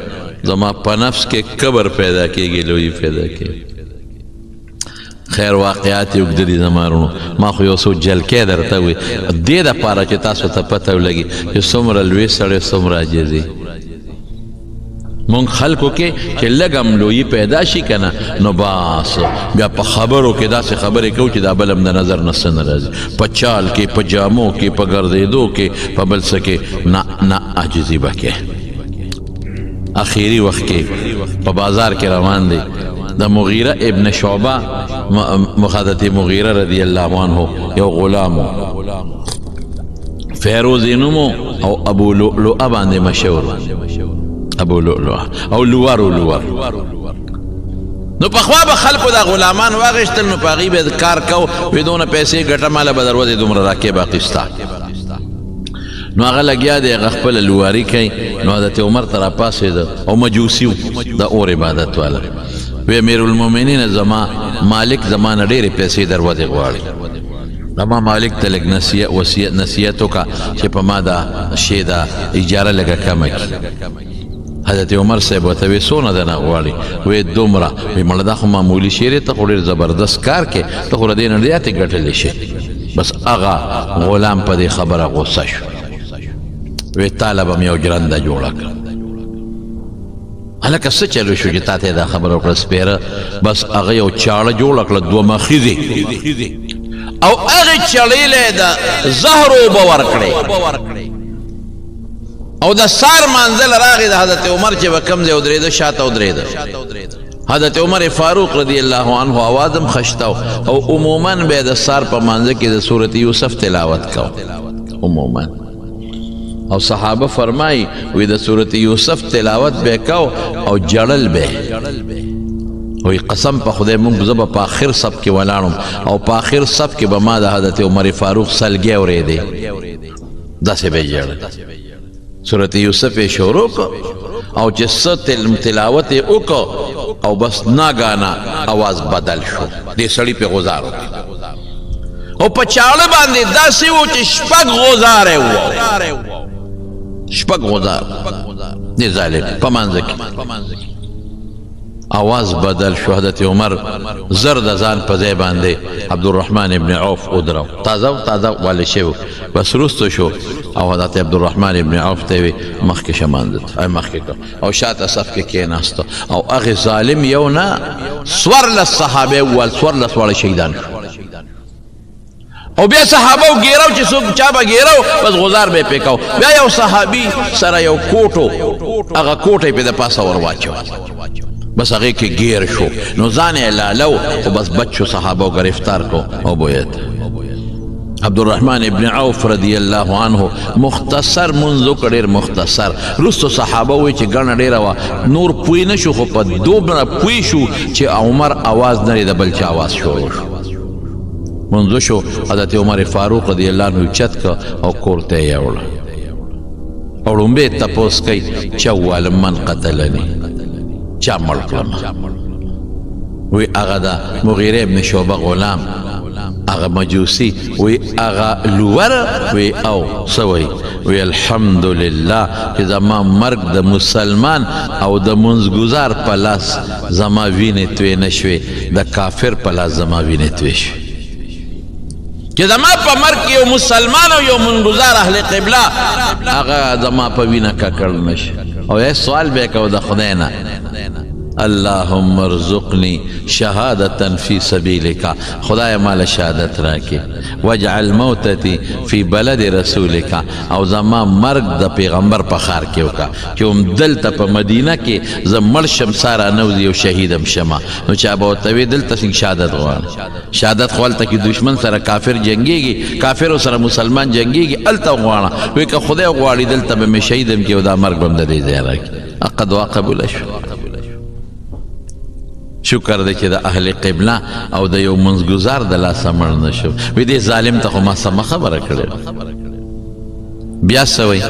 زما په نفس کې کبر پیدا کېږي لوی پیدا کېږي خیر واقعات یې اوږده دي زما وروڼو ما خو یو څو جلکې درته وي دې دپاره چې تاسو ته پته ولګي چې څومره لوی سړی څومره عاجزي مونږ خلکو کې چې لږ هم لویي پیدا شي که نه نو بس بیا په خبرو کې داسې خبرې کوو چې دا بل هم د نظر نه څه نه راځي په چال کې په جامو کې په ګرځېدو کې په بل څه کې نه عاجزي به کې اخیری وخت کې په بازار کې روان دی د مغیره ابن شعبه حضرت مغیره رضی الله عنه یو غلامو فیروزی نومو او ابو لؤلؤه باندې مشهور ابو لؤلؤه او لوار نو پخوا به خلکو دا غلامان واغشتل نو په هغې به کار کو وی دونه پیسې ګټه ماله به دروازې دومره راکې به اخیسته نو هغه لګیا دی هغه خپله لواري کوي نو حضرت عمر ته راپاڅېده او مجوسي و د اور عبادت والا وی امیر المؤمنین زما مالک زما نه ډېرې پیسې دروازې غواړي زما مالک ته لږ نصیحت وکړه چې په ما دا شی دا اجاره لږه کمه کړي حضرت عمر صاحب ورته وی څونه دنه غواړي وی دومره وی مړه دا خو معمولي شی دی ته خو ډېر زبردست کار کې ته خو له دې نه زیاتې ګټلی شي بس هغه غلام په دې خبره غوسه شو وی تاله به م یو جرنده جوړه کړه هلکه څه چلو شو چې تا ته دا خبره وکړه سپېره بس هغه یو چاړه جوړه کړه دوه مخیزې او هغې چړې له یې د زهر اوبه ورکړې او د سار منزل راغی د حضرت عمر چې به کوم ځای ودرېده شاته ودرېده حضرت عمر فاروق رضی الله عنه آواز هم خشته او عموما به د سار په منځ کې د صورت یوسف تلاوت کو عموما او صحابه فرمایي وی د صورت یوسف تلاوت به کو او جړل به وی قسم په خدای مونږ زه به په آخر صف کې ولاړم او په آخر صف کې به ما د حضرت عمر فاروق سلګۍ اورېدې داسې به یې ژړل صورت یوسف یې شروع کو او چې څه تلاوت یې وکړو او بس ناګانا آواز بدل شو دې سړي پې غوزار وکړي او په چاړه باندې داسې و چې شپږ غوزاره و شپږ غزار دې ظالم په منځ کې آواز بدل شو. حضرت عمر زر د ځان په ځای باندې عبدالرحمن ابن عوف ودرو، تازه والی شوی بس رستو شو او حضرت عبدالرحمن ابن عوف ته وی مخکې شه مانځه مخکې کړ او شاته صف کې کېناستو او هغې ظالم یو نه څوارلس صحابه وویل، څوارلس واړه شهیدان شو. او بیا صحابه و ګیرو چې څوک چا به ګیرو بس غزار به یې پې کو. بیا یو صحابي سره یو کوټو هغه کوټه یې پې د پاسه ور واچو بس هغې کې گیر شو نو ځان یې لالو خو بس بچ شو صحابه و گرفتار کو او بویت. عبدالرحمن ابن عوف رضی الله عنه مختصر منځ وکړ، ډېر مختصر. رستو صحابه وایي چې ګڼه ډېره وه، نور پوی نه شو خو په دومره پوی شو چې عمر آواز نه د بل چا آواز شروع شو. منځ شو حضرت عمر فاروق رضی الله عنه چت که او کور ته یې یوړه او ړومبې یې تپوس کوي چې وویل من قتلني، چا مړ کړم؟ وی هغه د مغیره ابن شعبه غلام، هغه مجوسی، وی هغه لور، وی او سوی وی الحمدلله چې زما مرګ د مسلمان او د منځګزار په لاس زما وینې توی نه شوې، د کافر په لاس زما وینې توی شوې. چې زما په مرګ کې یو مسلمان او یو منځګزار اهل قبله هغه زما په وینه ککړ نه شي. او یې سوال به یې کو د خدای نه، اللهم ارزقني شهادة في سبيلك، خدای مال شهادت راکې، واجعل موتتي في بلد رسولك، او زما مرګ د پیغمبر په ښار کې وکړه چې هم دلته په مدینه کې زه مړ شم ساره نوځي او شهیدم شمه. نو چا به ورته وي دلته څنګه شهادت غواړه؟ شهادت خو هلته کې دشمن سره کافر جنګېږي، کافرو سره مسلمان جنګېږي، هلته غواړه. وایي که خدای غواړي دلته به مې شهیدم کې او دا مرګ به هم د دې ځای راکړي. حقه دعا قبوله شو. شکر دی چې د اهل قبله او د یو منځګزار د لاسه مړ نه شو. وی دې ظالم ته خو ما سمه خبره کړې. بیا څه وی؟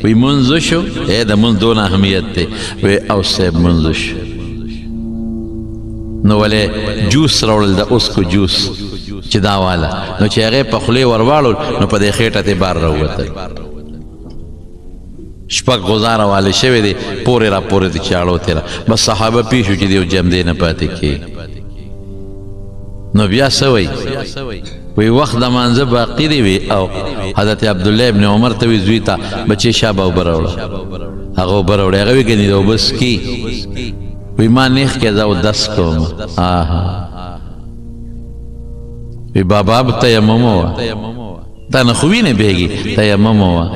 وی منځ شو، د منځ دونه اهمیت دی. وی او صاحب منځ شو نو ولې جوس راوړل د اوسکو جوس چې دا واله، نو چې هغې په خولې ور واړول نو په دې خېټه ته بار راووتل. شپږ غزاره والی شوی دی، پورې را پورې د چاړو تېره. بس صحابه پوه شو چې د یو جمدې نه پاتې کېږي. نو بیا څه وی؟ وی وخت د مانځه باقي دی. وی او حضرت عبدالله ابن عمر ته وی زوی ته بچې شابه اوبه راوړه. هغه اوبه راوړې، هغه وی ګنې د اوبه څکي. وی ما نیخ کې زه اودس کوم. وی بابا تیمم ووه، تا نه خو وینې بهېږي، تیمم ووه.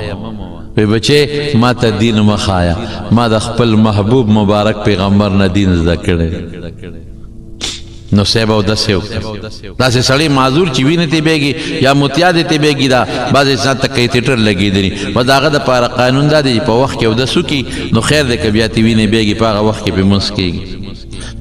وی بچې ما ته دین مه ښایه، ما د خپل محبوب مبارک پیغمبر نه دین زده کړی. نو صاحب اودس یې وکړه. داسې سړی معذور چې وینې ترې بهېږي یا متیا دې ترې بهېږي، دا بعض انسان ته کیتیټر لګېدلي، بس د هغه دپاره قانون دا دی چې په وخت کې اودس وکړي نو خیر دی، که بیا ترې وینې بهېږي په هغه وخت کې پرې مونځ کېږي.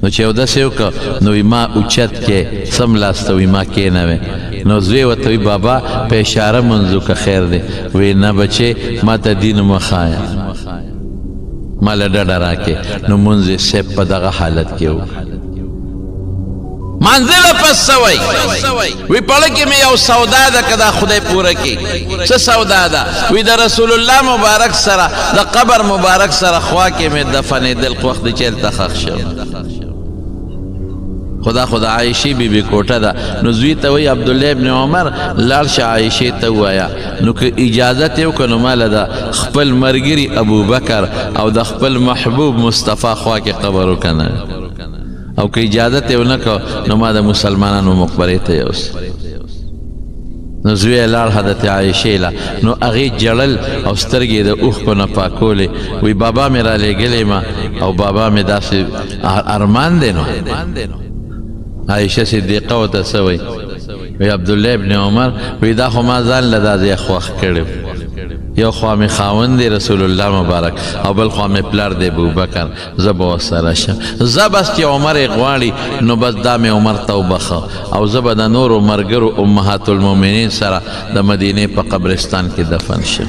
نو چې اودس یې وکړه نو وی ما اوچت کې سملاسته، وی ما کېنوې. نو زوی ورته وی بابا په اشاره منځ وکړه خیر دی. وی نه بچې ما ته دین مه ښایه، ما له ډډه راکې. نو مونځ یې صاحب په دغه حالت کې وکړه. منزله پس سوی وی پړه کې مې یو سودا ده که دا خدای پوره کړي. څه سودا ده؟ وی د رسول الله مبارک سره د قبر مبارک سره خوا کې مې دفنېدل وخت د چیلته ښخ شم. خدا عایشې بیبي کوټه ده. نو زوی ته وی عبدالله ابن عمر لاړ شه عایشې ته ووایه، نو که اجازت یې وکړه نو ماله د خپل ملګري ابوبکر او د خپل محبوب مصطفی خوا کې قبر وکنه، او که اجازت یې ونه کړه نو ما د مسلمانانو مقبرې ته یوسه. نو زوی یې لاړ حضرت عایشې له. نو هغې جړل او سترګې د اوښکو نه پاکولې. وی بابا مې را لېږلی ما او بابا مې داسې ارمان دی. نو عایشه صدیقه ورته څه وی؟ وی عبدالله ابن عمر وی دا خو ما ځان له دا ځای خوښ کړی، یو خوا مې خاوند دی رسول الله مبارک او بل خوا مې پلار دی ابوبکر، زه به ورسره شم. زه بس چې عمر یې غواړي نو بس دا مې عمر ته وبخه، او زه به د نورو ملګرو امهات المؤمنین سره د مدینې په قبرستان کې دفن شم.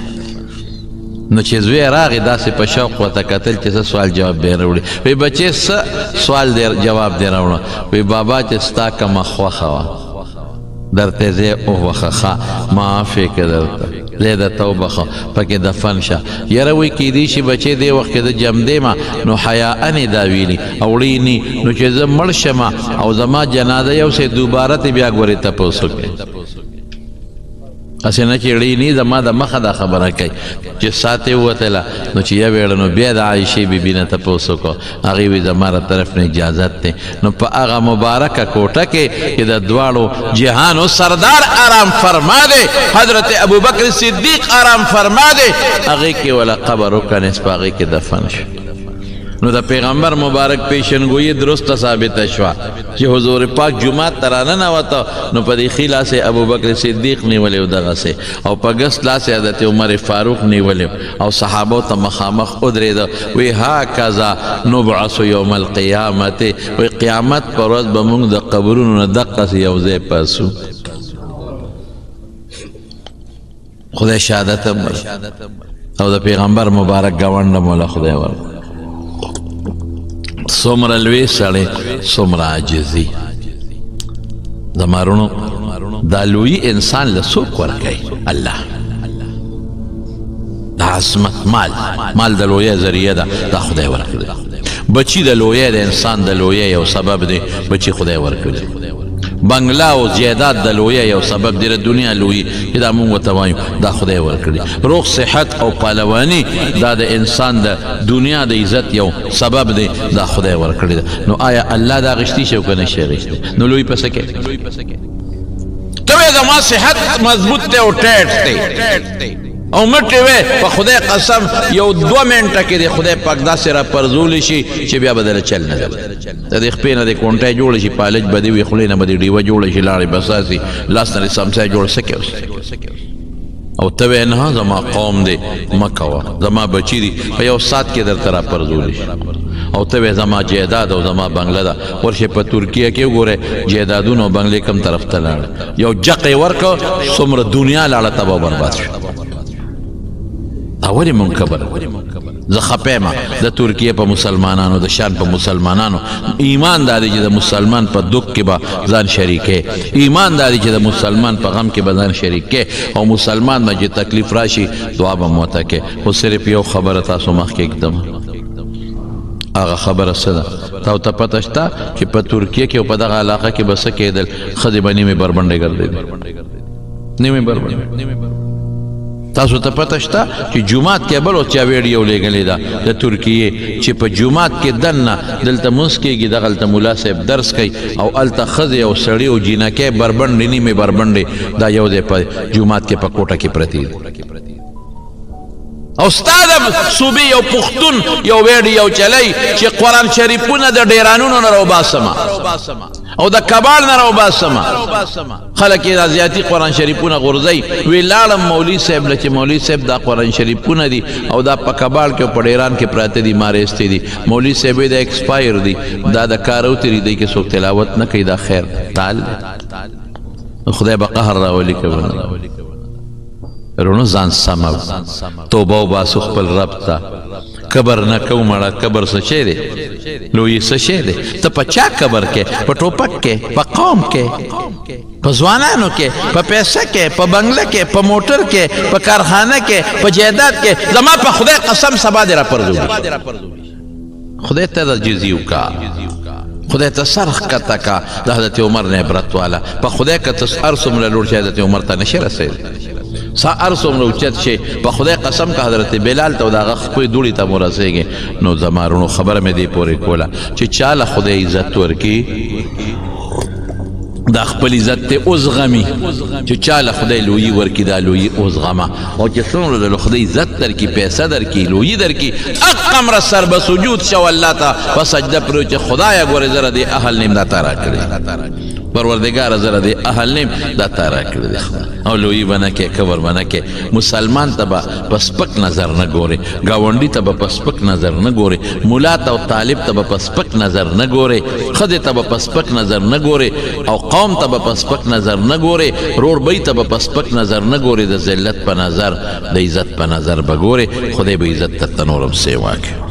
نو چې زوی راغی داسې په شوق ورته کتل چې څه سوال جواب دی راوړي. وی بچې څه سوال دی جواب دی راوړه؟ وی بابا چې ستا کومه خوښه وه درته ځای ووښه، ښه معاف یې که درته زه د توبه خو پکې دفن شه یاره وایي کیدی شي بچې دې وخت کې د جمدې ما نو حیاءنې دا ویلي او وړیني نو چې زه مړ شم او زما جنازه یو څه دوباره ته بیا ګورې تپوس وکړې اسې نه چې وړیني زما د مخه دا خبره کوي چې ساتې ووتله نو چې یو ویړه نو بیا د عایشې بیبي نه تپوس وکړو هغې وایي زما را طرف نه اجازت دی نو په هغه مبارکه کوټه کې چې د دواړو جهانو سردار آرام فرما دی حضرت ابوبکر صدیق آرام فرما دی هغې کې ولا قبر وکنس په هغې کې دفن شو نو د پیغمبر مبارک پیشنگویی درست ثابت شوا چې حضور پاک جمعات ته راننوته نو په دې ښي لاس ابوبکر صدیق نیولی و دغسې او په ګس لاس حضرت عمر فاروق نیولی او صحابو ته مخامخ ودرېده وی هاکذا نبعث یوم القیامت وی قیامت پر ورځ به موږ د قبرونو نه دقسې یو ځای پاسو خدای شهادت هم او د پیغمبر مبارک ګاونډ مولا خدای ورکړه څومره لوی سړی څومره عاجزي زما رونو دا لوی انسان له څوک ورکوي الله د عظمت مال د لویۍ ذریعه ده دا خدای ورکړي بچي د لویۍ د انسان د لویۍ یو سبب دی بچي خدای ورکړي بنگلا او جیداد د لویۍ یو سبب دی د دنیا لویي چې دا مونږ ورته وایو دا خدای ورکړي روغ صحت او پهلواني دا د انسان د دنیا د عزت یو سبب دی دا خدای ورکړي ده نو آیا الله دا غشتي شي او که نه شي غشتي نو لوی پسې کې ته وایې زما صحت مضبوط دی او ټیټ دی او مټې وې په خدای قسم یو 2 منټه کې د خدای پاک داسې را پرزولی شي چې بیا به دله چل نه لګي د دې خپې نه د کونټۍ جوړه شي پالج به دې وي خولې نه به دې ډیوه جوړه شي لاړې بساسي لاس نه دې سمسای جوړ سکې او ته وې نه زما قوم دی مه کوه زما بچي دي په یو ساعت کې درته را پرزولی شي او ته وې زما جیداد او زما بنګله ده ورشئ په ترکیه کې وګورئ جیدادونه او بنګلې کم طرف ته لاړه یو جق یې ورکړه څومره دنیا لاړه تباه برباد شو ولې مونږ کبر زه خپه یم د ترکیې په مسلمانانو د شان په مسلمانانو ایمان دا دی چې د مسلمان په دک کې به ځان شریکې ایمان دا دی چې د مسلمان په غم کې به ځان شریکې او مسلمان به چې تکلیف راشي دعا به مو ته کې خو صرف یو خبره تاسو مخکې ږدم هغه خبره څه ده تاسو ته پته شته چې په ترکیه کې او په دغه علاقه کې به څه کېدل ښځې به نیمې بربنډې ګرځېدې نیمې بربنډې تاسو ته پته شته چې جومات کې بل او چا ویډیو لګلې ده د ترکیې چې په جومات کې دننه دلته مونځ کېږي دغلته ملا صاحب درس کوي او هلته ښځې او سړي او جینکۍ بربنډې نیمې بربنډې دا یو دی په جومات کې په کوټه کې پرتې دي او ستا د صوبې یو پښتون یو ویډیو چلی چې قرآن شریفونه د ډیرانونو نه راوباسمه او د کباړ نه راوباسمه خلک یې زیاتي قرآن شریفونه غورځوي وی لاړم مولوي صاحب له چې مولوي صاحب دا قرآن شریفونه دي او دا په کباړ کې او په ډیران کې پراته دي مارېستې دي مولوي صاحب یې دا ایکسپایر دي دا د کارو تېرې دی کې څوک تلاوت نه کوي دا خیر تعال خدای به قهر راولي که نه راولي رونو ځان سمه توبه وباسو خپل رب ته کبر نه کو مړه کبر څه شی دی لوی څه شی دی ته په چا کبر کې په ټوپک کې په قوم کې په ځوانانو کې په پیسه کې په بنگله کې په موټر کې په کارخانه کې په جیداد کې زما په خدای قسم سبا دې را پرځوي خدای ته د جزي وکړه خدای ته سر ښکته کا د حضرت عمر نه عبرت والا په خدای که ته هر څومره لوړ شي حضرت عمر ته نشي رسېدلی هر څومره اوچت شي په خدای قسم که حضرت بلال ته او د هغه خپې دوړې ته مو رسېږي نو زما رونو خبره مې دې پورې کوله چې چا له خدای عزت ورکړي دا خپل عزت ته اوزغمي چې چا له خدای لویي ورکړي دا لویي اوزغمه او چې څومره د خدای عزت درکړي پیسه درکړي لویي درکړي اقمره سر به سجود شو الله ته په سجده پرې چې خدایه ګورې زه د دې اهل نیم دا تا راکړې پروردگار زره دې اهل نیم دا تا راکړې دی او لویي به نه کې کبر به نه کې مسلمان ته به په سپک نظر نه ګورې ګاونډي ته به په سپک نظر نه ګورې ملا ته او طالب ته به په سپک نظر نه ګورې ښځې ته به په سپک نظر نه ګورې او قوم ته به په سپک نظر نه ګورې رور بی ته به په سپک نظر نه ګورې د ذلت په نظر د عزت په نظر به ګورې خدای به عزت درته نورم سیوا کړي